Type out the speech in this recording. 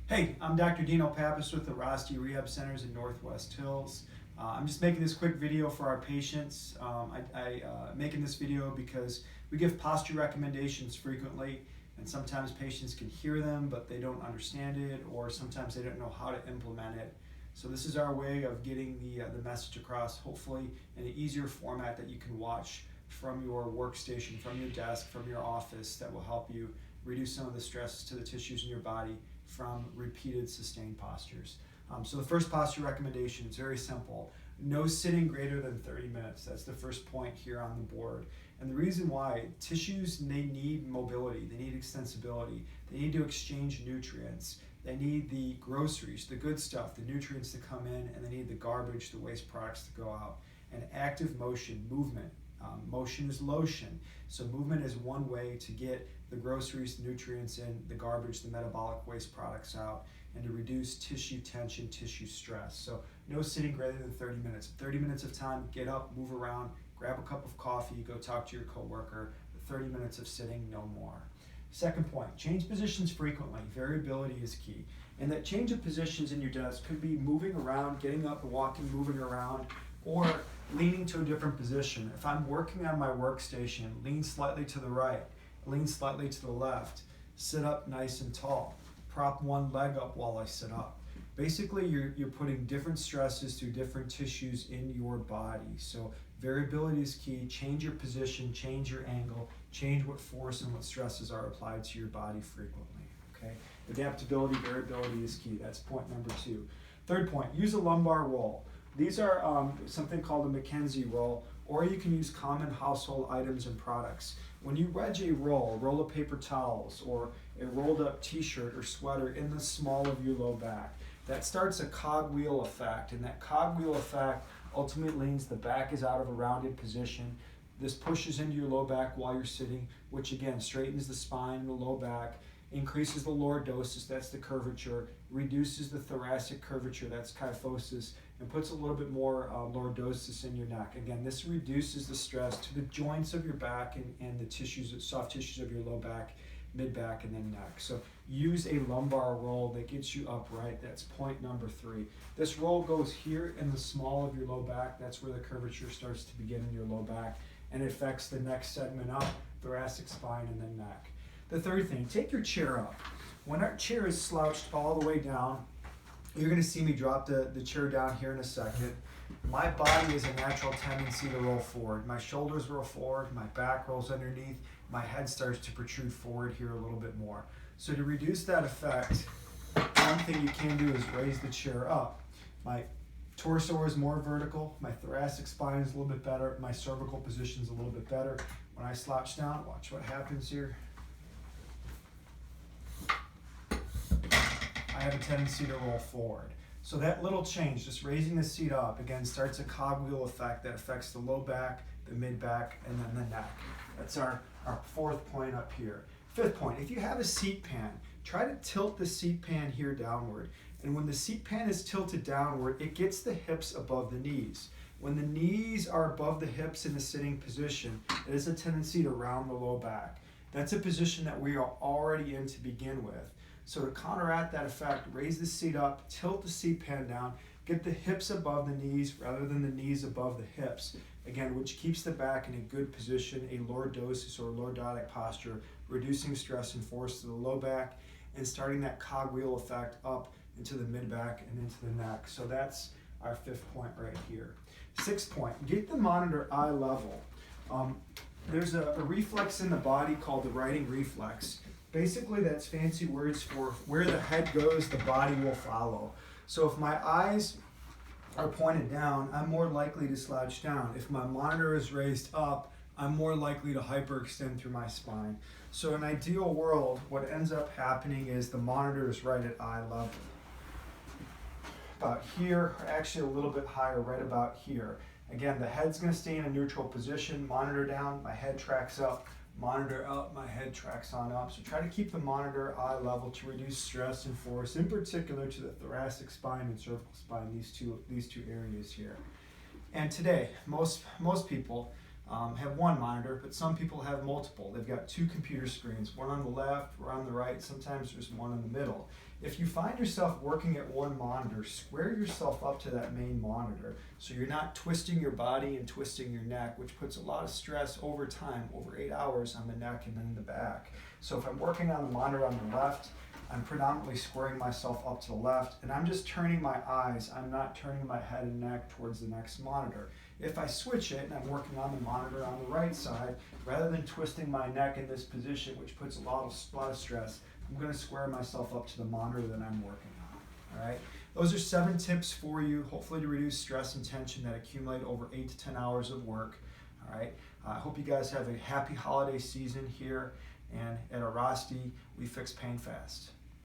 Hey, I'm Dr. Dino Pappas with the Rosti Rehab Centers in Northwest Hills. I'm just making this quick video for our patients. Making this video because we give posture recommendations frequently, and sometimes patients can hear them but they don't understand it, or sometimes they don't know how to implement it. So this is our way of getting the message across, hopefully in an easier format that you can watch from your workstation, from your desk, from your office, that will help you reduce some of the stress to the tissues in your body from repeated sustained postures. So the first posture recommendation is very simple. No sitting greater than 30 minutes. That's the first point here on the board. And the reason why, tissues, they need mobility, they need extensibility, they need to exchange nutrients, they need the groceries, the good stuff, the nutrients to come in, and they need the garbage, the waste products to go out. And active motion, movement. Motion is lotion. So movement is one way to get the groceries, the nutrients in, the garbage, the metabolic waste products out, and to reduce tissue tension, tissue stress. So no sitting greater than 30 minutes. 30 minutes of time, get up, move around, grab a cup of coffee, go talk to your coworker. 30 minutes of sitting, no more. Second point, change positions frequently. Variability is key. And that change of positions in your desk could be moving around, getting up, walking, moving around, or leaning to a different position. If I'm working on my workstation, lean slightly to the right, lean slightly to the left, sit up nice and tall, prop one leg up while I sit up. Basically, you're putting different stresses through different tissues in your body. So variability is key. Change your position, change your angle, change what force and what stresses are applied to your body frequently. Okay? Adaptability, variability is key. That's point number 2. Third point, use a lumbar roll. These are something called a McKenzie roll, or you can use common household items and products. When you wedge a roll of paper towels, or a rolled up t-shirt or sweater in the small of your low back, that starts a cogwheel effect, and that cogwheel effect ultimately means the back is out of a rounded position. This pushes into your low back while you're sitting, which again straightens the spine and the low back, increases the lordosis, that's the curvature, reduces the thoracic curvature, that's kyphosis, and puts a little bit more lordosis in your neck. Again, this reduces the stress to the joints of your back and the tissues, soft tissues of your low back, mid back, and then neck. So use a lumbar roll that gets you upright. That's point number 3. This roll goes here in the small of your low back. That's where the curvature starts to begin in your low back, and it affects the next segment up, thoracic spine, and then neck. The third thing, take your chair up. When our chair is slouched all the way down, you're going to see me drop the chair down here in a second. My body has a natural tendency to roll forward. My shoulders roll forward, my back rolls underneath, my head starts to protrude forward here a little bit more. So to reduce that effect, one thing you can do is raise the chair up. My torso is more vertical, my thoracic spine is a little bit better, my cervical position is a little bit better. When I slouch down, watch what happens here. I have a tendency to roll forward. So that little change, just raising the seat up, again, starts a cogwheel effect that affects the low back, the mid back, and then the neck. That's our fourth point up here. Fifth point, if you have a seat pan, try to tilt the seat pan here downward. And when the seat pan is tilted downward, it gets the hips above the knees. When the knees are above the hips in the sitting position, it has a tendency to round the low back. That's a position that we are already in to begin with. So to counteract that effect, raise the seat up, tilt the seat pan down, get the hips above the knees rather than the knees above the hips. Again, which keeps the back in a good position, a lordosis or lordotic posture, reducing stress and force to the low back, and starting that cogwheel effect up into the mid back and into the neck. So that's our 5th point right here. 6th point, get the monitor eye level. There's a reflex in the body called the writing reflex. Basically, that's fancy words for where the head goes, the body will follow. So if my eyes are pointed down, I'm more likely to slouch down. If my monitor is raised up, I'm more likely to hyperextend through my spine. So in an ideal world, what ends up happening is the monitor is right at eye level. About here, or actually a little bit higher, right about here. Again, the head's going to stay in a neutral position, monitor down, my head tracks up, monitor up, my head tracks on up. So try to keep the monitor eye level to reduce stress and force, in particular to the thoracic spine and cervical spine, these two areas here. And today, most people, have one monitor, but some people have multiple. They've got two computer screens, one on the left, one on the right, sometimes there's one in the middle. If you find yourself working at one monitor, square yourself up to that main monitor so you're not twisting your body and twisting your neck, which puts a lot of stress over time, over 8 hours on the neck and then the back. So if I'm working on the monitor on the left, I'm predominantly squaring myself up to the left, and I'm just turning my eyes. I'm not turning my head and neck towards the next monitor. If I switch it and I'm working on the monitor on the right side, rather than twisting my neck in this position, which puts a lot of stress, I'm going to square myself up to the monitor that I'm working on. All right. Those are 7 tips for you, hopefully to reduce stress and tension that accumulate over 8 to 10 hours of work. All right. I hope you guys have a happy holiday season here. And at Arasti, we fix pain fast.